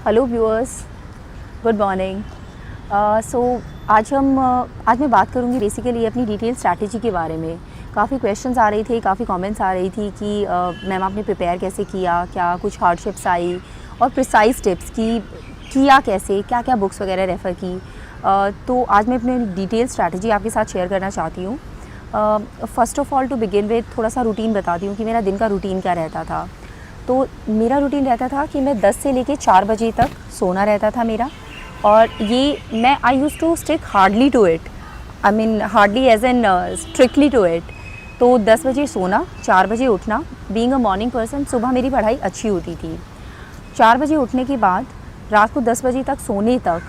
Hello viewers, good morning. So आज मैं बात करूँगी बेसिकली अपनी डिटेल स्ट्रैटेजी के बारे में। काफ़ी क्वेश्चंस आ रही थे, काफ़ी कमेंट्स आ रही थी कि मैम आपने प्रिपेयर कैसे किया, क्या कुछ हार्डशिप्स आई, और प्रिसाइज टिप्स की किया कैसे, क्या क्या बुक्स वगैरह रेफ़र की। तो आज मैं अपनी डिटेल स्ट्रैटेजी आपके साथ शेयर करना चाहती हूँ। First of all to begin with थोड़ा सा रूटीन बताती हूँ कि मेरा दिन का रूटीन क्या रहता था। तो मेरा रूटीन रहता था कि मैं 10 से लेके 4 बजे तक सोना रहता था मेरा, और ये I used to stick hardly to it, I mean hardly as an strictly to it. तो 10 बजे सोना, 4 बजे उठना। बीइंग अ मॉर्निंग पर्सन, सुबह मेरी पढ़ाई अच्छी होती थी। 4 बजे उठने के बाद रात को 10 बजे तक सोने तक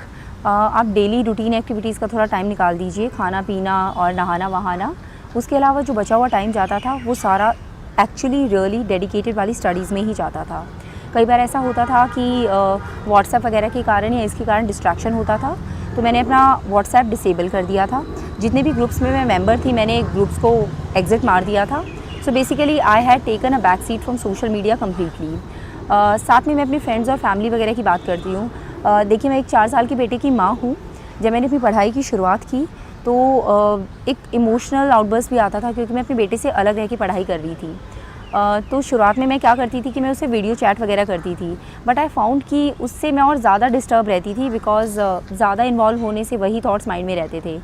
आप डेली रूटीन एक्टिविटीज़ का थोड़ा टाइम निकाल दीजिए, खाना पीना और नहाना वहाना। उसके अलावा जो बचा हुआ टाइम जाता था वो सारा एक्चुअली रियली डेडिकेटेड वाली स्टडीज़ में ही जाता था। कई बार ऐसा होता था कि व्हाट्सएप वगैरह के कारण या इसके कारण डिस्ट्रैक्शन होता था, तो मैंने अपना व्हाट्सएप डिसेबल कर दिया था। जितने भी ग्रुप्स में मैं मेंबर थी, मैंने ग्रुप्स को एग्ज़िट मार दिया था। So basically I had taken a back seat from social media completely. साथ में मैं अपने फ्रेंड्स और फैमिली वगैरह की बात करती हूँ। देखिए, मैं एक 4 साल के बेटे की माँ हूँ। जब मैंने अपनी पढ़ाई की शुरुआत की तो एक इमोशनल आउटबर्स्ट भी आता था, क्योंकि मैं अपने बेटे से अलग रह के पढ़ाई कर रही थी। तो शुरुआत में मैं क्या करती थी कि मैं उससे वीडियो चैट वगैरह करती थी, बट आई फाउंड कि उससे मैं और ज़्यादा डिस्टर्ब रहती थी, बिकॉज़ ज़्यादा इन्वॉल्व होने से वही थॉट्स माइंड में रहते थे।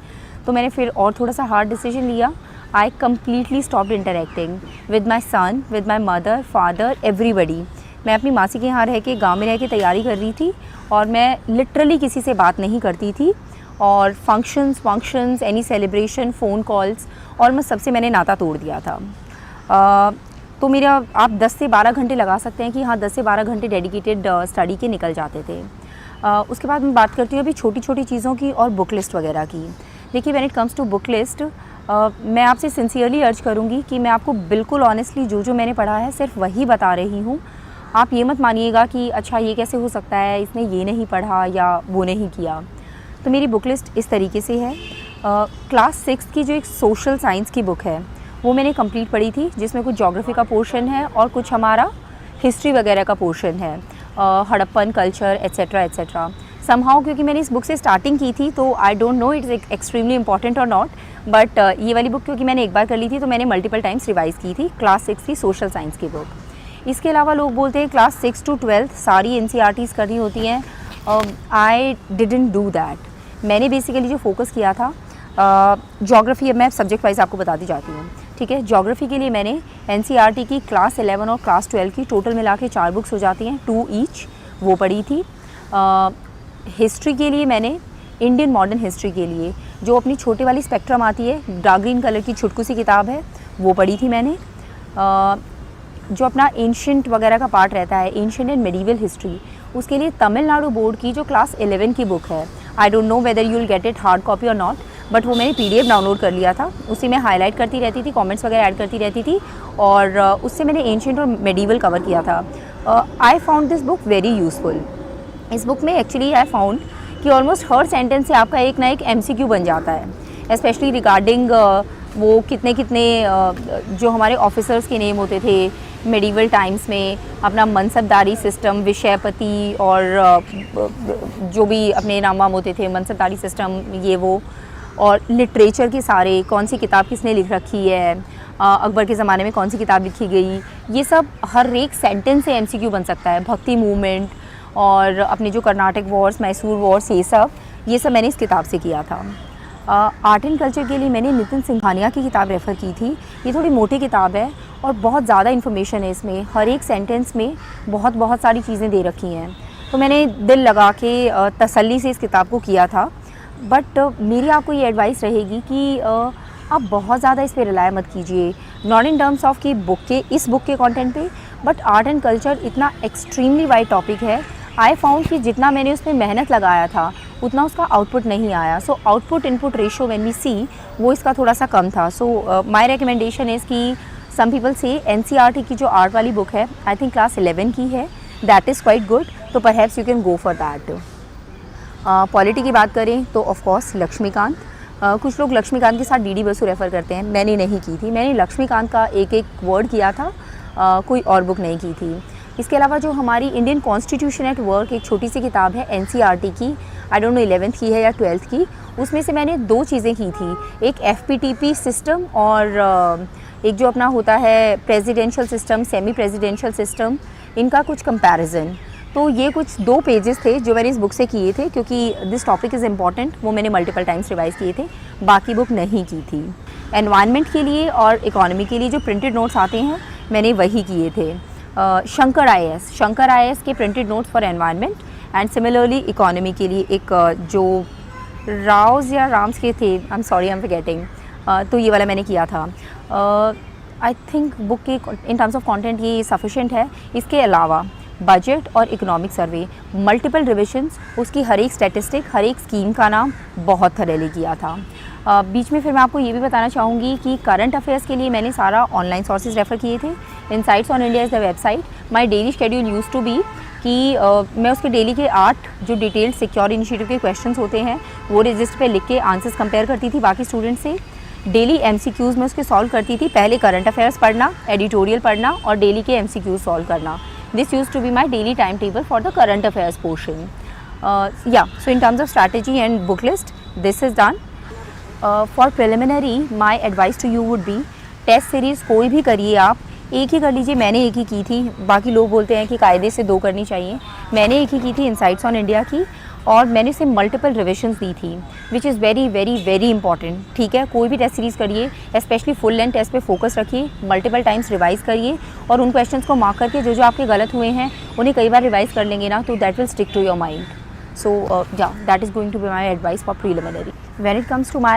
तो मैंने फिर और थोड़ा सा हार्ड डिसीजन लिया। I completely stopped interacting with my son, with my mother, father, everybody. मैं अपनी मासी के यहाँ रह के, गाँव में रह के तैयारी कर रही थी, और मैं लिटरली किसी से बात नहीं करती थी। और functions, any celebration, phone calls, almost सबसे मैंने नाता तोड़ दिया था। तो मेरा आप 10 से 12 घंटे लगा सकते हैं कि हाँ, 10 से 12 घंटे डेडिकेटेड स्टडी के निकल जाते थे। उसके बाद मैं बात करती हूँ अभी छोटी छोटी चीज़ों की और बुक लिस्ट वगैरह की। देखिए, when it comes to book list, मैं आपसे सिंसियरली अर्ज करूँगी कि मैं आपको बिल्कुल ऑनेस्टली जो मैंने पढ़ा है सिर्फ वही बता रही हूँ। आप ये मत मानिएगा कि अच्छा ये कैसे हो सकता है, इसने ये नहीं पढ़ा या वो नहीं किया। तो मेरी बुक लिस्ट इस तरीके से है। क्लास 6 की जो एक सोशल साइंस की बुक है वो मैंने कंप्लीट पढ़ी थी, जिसमें कुछ ज्योग्राफी का पोर्शन है और कुछ हमारा हिस्ट्री वगैरह का पोर्शन है, Harappan culture etcetera etcetera. Somehow क्योंकि मैंने इस बुक से स्टार्टिंग की थी, तो I don't know it's extremely important और नॉट, बट ये वाली बुक क्योंकि मैंने एक बार कर ली थी तो मैंने मल्टीपल टाइम्स रिवाइज़ की थी क्लास 6 की सोशल साइंस की बुक। इसके अलावा लोग बोलते हैं क्लास 6 to 12 सारी NCERTs करनी होती हैं। I didn't do that. मैंने बेसिकली जो फोकस किया था ज्योग्राफी, अब मैं सब्जेक्ट वाइज आपको बताती जाती हूँ, ठीक है। ज्योग्राफी के लिए मैंने NCERT की क्लास 11 और क्लास 12 की टोटल मिला के 4 बुक्स हो जाती हैं, 2 ईच, वो पढ़ी थी। हिस्ट्री के लिए मैंने इंडियन मॉडर्न हिस्ट्री के लिए जो अपनी छोटे वाली स्पेक्ट्रम आती है, डार्क ग्रीन कलर की छुटकू सी किताब है, वो पढ़ी थी मैंने। जो अपना एंशिएंट वगैरह का पार्ट रहता है, एंशिएंट एंड मेडिवल हिस्ट्री, उसके लिए तमिलनाडु बोर्ड की जो क्लास 11 की बुक है, I don't know whether you will get it hard copy और नॉट, बट वो मैंने PDF डाउनलोड कर लिया था। उसी में हाईलाइट करती रहती थी, कमेंट्स वगैरह ऐड करती रहती थी, और उससे मैंने एंशिएंट और मेडिवल कवर किया था। I found this book very useful. इस बुक में एक्चुअली आई फाउंड कि ऑलमोस्ट हर सेंटेंस से आपका एक ना एक MCQ बन जाता है, स्पेशली रिगार्डिंग वो कितने जो हमारे ऑफिसर्स के नेम होते थे मेडिवल टाइम्स में, अपना मनसबदारी सिस्टम, विषयपति, और जो भी अपने नाम वाम होते थे, मनसबदारी सिस्टम, ये वो, और लिटरेचर के सारे, कौन सी किताब किसने लिख रखी है, अकबर के ज़माने में कौन सी किताब लिखी गई, ये सब हर एक सेंटेंस से MCQ बन सकता है। भक्ति मूवमेंट और अपने जो कर्नाटक वॉर्स, मैसूर वॉर्स, ये सब मैंने इस किताब से किया था। आर्ट एंड कल्चर के लिए मैंने नितिन सिंघानिया की किताब रेफ़र की थी। ये थोड़ी मोटी किताब है और बहुत ज़्यादा इन्फॉर्मेशन है इसमें, हर एक सेंटेंस में बहुत सारी चीज़ें दे रखी हैं। तो मैंने दिल लगा के तसल्ली से इस किताब को किया था। बट मेरी आपको ये एडवाइस रहेगी कि आप बहुत ज़्यादा इस पर रिलाय मत कीजिए, नॉट इन टर्म्स ऑफ कि इस बुक के कंटेंट पे, बट आर्ट एंड कल्चर इतना एक्सट्रीमली वाइड टॉपिक है। आई फाउंड कि जितना मैंने उसमें मेहनत लगाया था उतना उसका आउटपुट नहीं आया। So output input ratio when we see, वो इसका थोड़ा सा कम था। सो माय रिकमेंडेशन इज़ कि सम पीपल से NCERT की जो आर्ट वाली बुक है, आई थिंक क्लास 11 की है, दैट इज़ क्वाइट गुड, तो perhaps you can go for that. Polity की बात करें तो ऑफ कोर्स लक्ष्मीकांत। कुछ लोग लक्ष्मीकांत के साथ DD बसु रेफ़र करते हैं, मैंने नहीं की थी। मैंने लक्ष्मीकांत का एक एक वर्ड किया था, कोई और बुक नहीं की थी। इसके अलावा जो हमारी इंडियन कॉन्स्टिट्यूशन एट वर्क एक छोटी सी किताब है एनसीईआरटी की, आई डोंट नो 11th की है या 12th की, उसमें से मैंने 2 चीज़ें की थी, एक एफपीटीपी सिस्टम और एक जो अपना होता है presidential system, semi presidential system, इनका कुछ कंपैरिजन। तो ये कुछ 2 पेजेस थे जो मैंने इस बुक से किए थे, क्योंकि दिस टॉपिक इज़ इम्पॉर्टेंट, वो मैंने मल्टीपल टाइम्स रिवाइज़ किए थे, बाकी बुक नहीं की थी। एनवायरनमेंट के लिए और इकोनॉमी के लिए जो प्रिंटेड नोट्स आते हैं मैंने वही किए थे। शंकर आईएएस के printed notes for environment and similarly economy के लिए एक जो राउज या राम्स के थे, I am sorry I am forgetting, तो ये वाला मैंने किया था। आई थिंक बुक के इन टर्म्स ऑफ कंटेंट ये सफिशेंट है। इसके अलावा बजट और इकोनॉमिक सर्वे, मल्टीपल रिविजन्स, उसकी हर एक स्टैटिस्टिक, हर एक स्कीम का नाम बहुत थरेली किया था। बीच में फिर मैं आपको ये भी बताना चाहूँगी कि करंट अफेयर्स के लिए मैंने सारा ऑनलाइन सोर्सेज रेफ़र किए थे। Insights on India is the website. My daily schedule used to be कि मैं उसके डेली के 8 जो डिटेल्ड सिक्योर इनिशिएटिव के क्वेश्चंस होते हैं वो रजिस्टर पे लिख के आंसर्स कंपेयर करती थी बाकी स्टूडेंट्स से। डेली एमसीक्यूज़ में उसके सॉल्व करती थी, पहले करंट अफेयर्स पढ़ना, एडिटोरियल पढ़ना और डेली के एमसीक्यूज़ सॉल्व करना। This used to be my daily time table for the current affairs portion. So in terms of strategy and book list this is done. For preliminary my advice to you would be, test series कोई भी करिए आप, एक ही कर लीजिए। मैंने एक ही की थी, बाकी लोग बोलते हैं कि कायदे से 2 करनी चाहिए, मैंने एक ही की थी इनसाइट्स ऑन इंडिया की, और मैंने इसे मल्टीपल रिविजन्स दी थी which is very very very important. ठीक है, कोई भी टेस्ट सीरीज़ करिए, स्पेशली फुल लेंथ टेस्ट पे फोकस रखिए, मल्टीपल टाइम्स रिवाइज़ करिए और उन क्वेश्चंस को मार्क करके जो जो आपके गलत हुए हैं उन्हें कई बार रिवाइज़ कर लेंगे ना, तो that will stick to your mind. So yeah, that is going to be my advice for preliminary. When it comes to my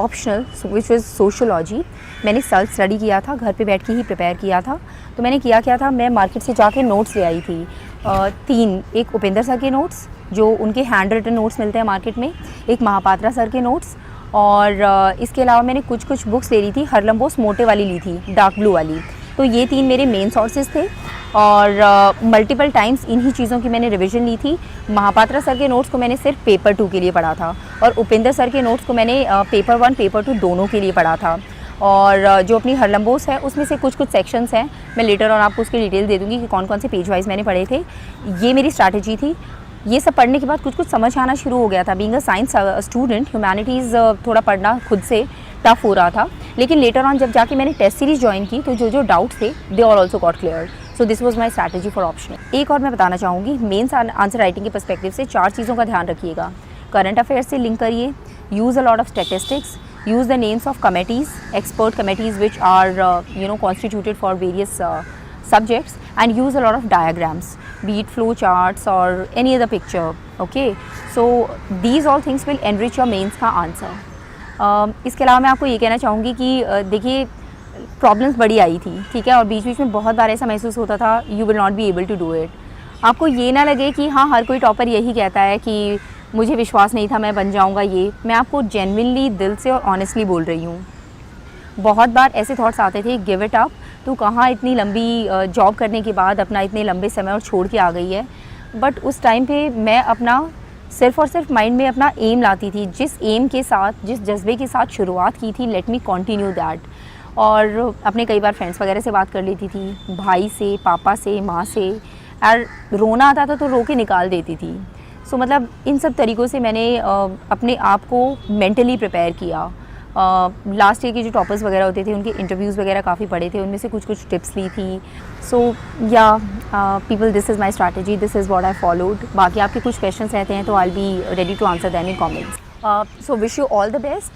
optional, which was sociology, मैंने सेल्फ स्टडी किया था, घर पे बैठ के ही प्रिपेयर किया था। तो मैंने क्या था, मैं मार्केट से जाके नोट्स ले आई थी 3, एक उपेंद्र सर के नोट्स जो उनके हैंड रिटन नोट्स मिलते हैं मार्केट में, एक महापात्रा सर के नोट्स, और इसके अलावा मैंने कुछ बुक्स ले ली थी, हरलम्बोस मोटे वाली ली थी, डार्क ब्लू वाली। तो ये 3 मेरे मेन सोर्सेज थे और मल्टीपल टाइम्स इन्हीं चीज़ों की मैंने रिवीजन ली थी। महापात्रा सर के नोट्स को मैंने सिर्फ पेपर 2 के लिए पढ़ा था और उपेंद्र सर के नोट्स को मैंने पेपर 1 पेपर 2 दोनों के लिए पढ़ा था। और जो अपनी हरलम्बोस है उसमें से कुछ सेक्शंस हैं, मैं लेटर और आपको उसकी डिटेल दे दूँगी कि कौन कौन से पेज वाइज मैंने पढ़े थे। ये मेरी स्ट्रैटेजी थी। ये सब पढ़ने के बाद कुछ समझ आना शुरू हो गया था। Being a science student, humanities थोड़ा पढ़ना खुद से टफ हो रहा था, लेकिन लेटर ऑन जब जाके मैंने टेस्ट सीरीज ज्वाइन की तो जो डाउट्स थे they are also got clear. So this was my strategy for optional. एक और मैं बताना चाहूँगी, मेंस आंसर राइटिंग के पर्सपेक्टिव से 4 चीज़ों का ध्यान रखिएगा। करंट अफेयर्स से लिंक करिए, use a lot of statistics, use the names of committees, expert committees which are constituted for various subjects, and use a lot of diagrams, be it flow charts or any other picture. Okay, so these all things will enrich your mains का answer. इसके अलावा मैं आपको ये कहना चाहूँगी कि देखिए प्रॉब्लम्स बड़ी आई थी, ठीक है, और बीच में बहुत बार ऐसा महसूस होता था you will not be able to do it. आपको ये ना लगे कि हाँ हर कोई टॉपर यही कहता है कि मुझे विश्वास नहीं था मैं बन जाऊंगा, ये मैं आपको जेन्युइनली दिल से और ऑनेस्टली बोल रही हूँ। बहुत बार ऐसे थॉट्स आते थे गिव इट अप, तो कहाँ इतनी लंबी जॉब करने के बाद अपना इतने लंबे समय और छोड़ के आ गई है। बट उस टाइम पे मैं अपना सिर्फ और सिर्फ माइंड में अपना एम लाती थी, जिस एम के साथ, जिस जज्बे के साथ शुरुआत की थी, लेट मी कंटिन्यू दैट। और अपने कई बार फ्रेंड्स वगैरह से बात कर लेती थी, भाई से, पापा से, माँ से, और रोना आता था तो रो के निकाल देती थी। सो मतलब इन सब तरीक़ों से मैंने अपने आप को मेंटली प्रिपेयर किया। लास्ट ईयर के जो टॉपर्स वगैरह होते थे उनके इंटरव्यूज़ वगैरह काफ़ी पढ़े थे, उनमें से कुछ टिप्स ली थी। So yeah people, this is my strategy, this is what I followed. बाकी आपके कुछ क्वेश्चंस रहते हैं तो I will be ready to answer them in comments. So wish you all the best.